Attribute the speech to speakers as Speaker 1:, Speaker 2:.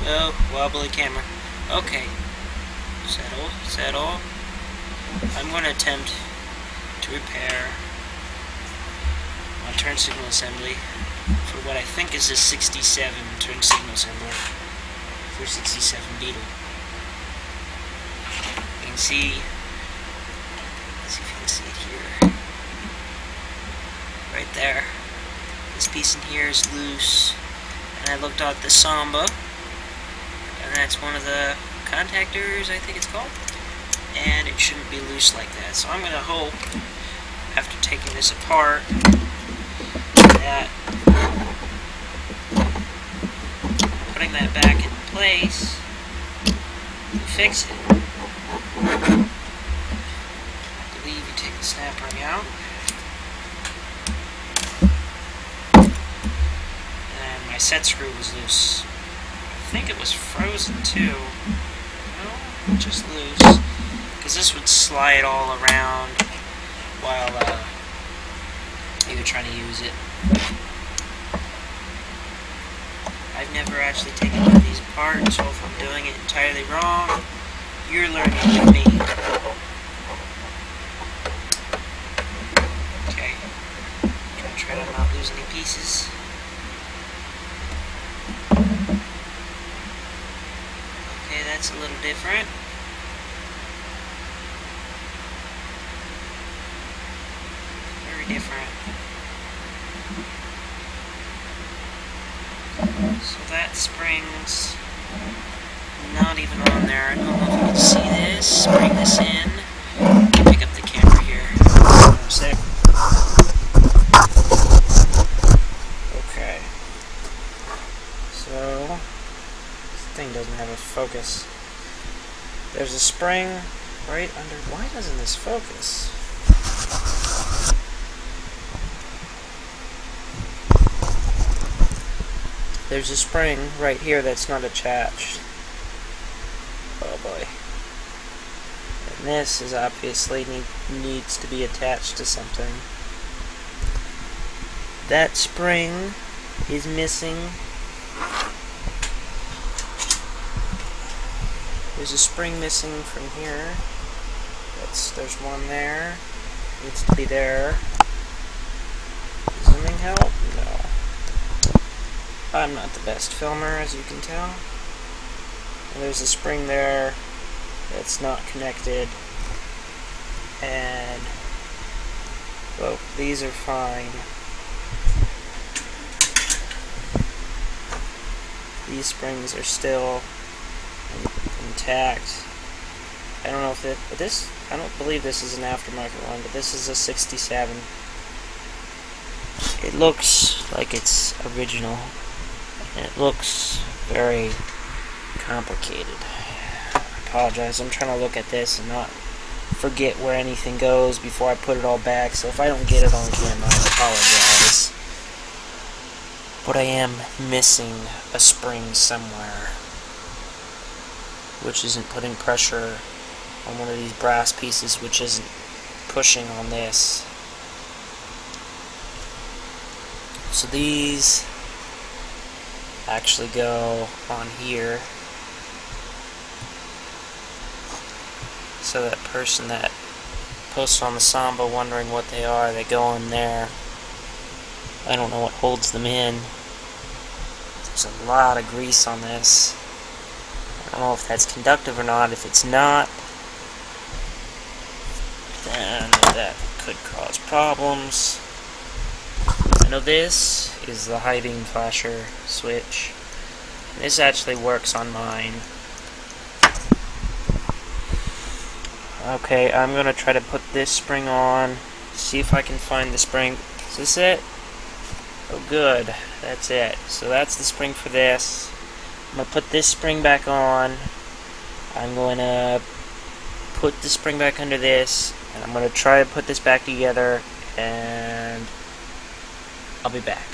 Speaker 1: Oh, wobbly camera. Okay. Settle, settle. I'm going to attempt to repair my turn signal assembly for what I think is a 67 turn signal assembly for 67 Beetle. You can see, let's see if you can see it here. Right there. This piece in here is loose, and I looked at the Samba, and that's one of the contactors, I think it's called, and it shouldn't be loose like that. So I'm going to hope, after taking this apart, that putting that back in place will fix it. I believe you take the snap ring out, and my set screw was loose. I think it was frozen too. No, just loose. Because this would slide all around while you were trying to use it. I've never actually taken one of these apart, so if I'm doing it entirely wrong, you're learning with me. Okay. Gonna try to not lose any pieces. Okay, that's a little different. Different. So that spring's not even on there. I don't know if you can see this. Bring this in. Pick up the camera here. Hold on a sec. Okay. So this thing doesn't have a focus. There's a spring right under. Why doesn't this focus? There's a spring right here that's not attached. Oh boy. And this is obviously needs to be attached to something. That spring is missing. There's a spring missing from here. There's one there. Needs to be there. Zooming help? No. I'm not the best filmer, as you can tell. And there's a spring there that's not connected. And, well, these are fine. These springs are still intact. I don't know if I don't believe this is an aftermarket one, but this is a 67. It looks like it's original. And it looks very complicated. I apologize. I'm trying to look at this and not forget where anything goes before I put it all back. So if I don't get it on camera, I apologize. But I am missing a spring somewhere, which isn't putting pressure on one of these brass pieces, which isn't pushing on this. So these actually go on here, so that person that posts on the Samba wondering what they are, they go in there. I don't know what holds them in. There's a lot of grease on this. I don't know if that's conductive or not. If it's not, then that could cause problems. I know this is the high beam flasher switch. This actually works on mine. Okay, I'm gonna try to put this spring on, see if I can find the spring. Is this it? Oh good, that's it. So that's the spring for this. I'm gonna put this spring back on. I'm going to put the spring back under this, and I'm going to try to put this back together, and I'll be back.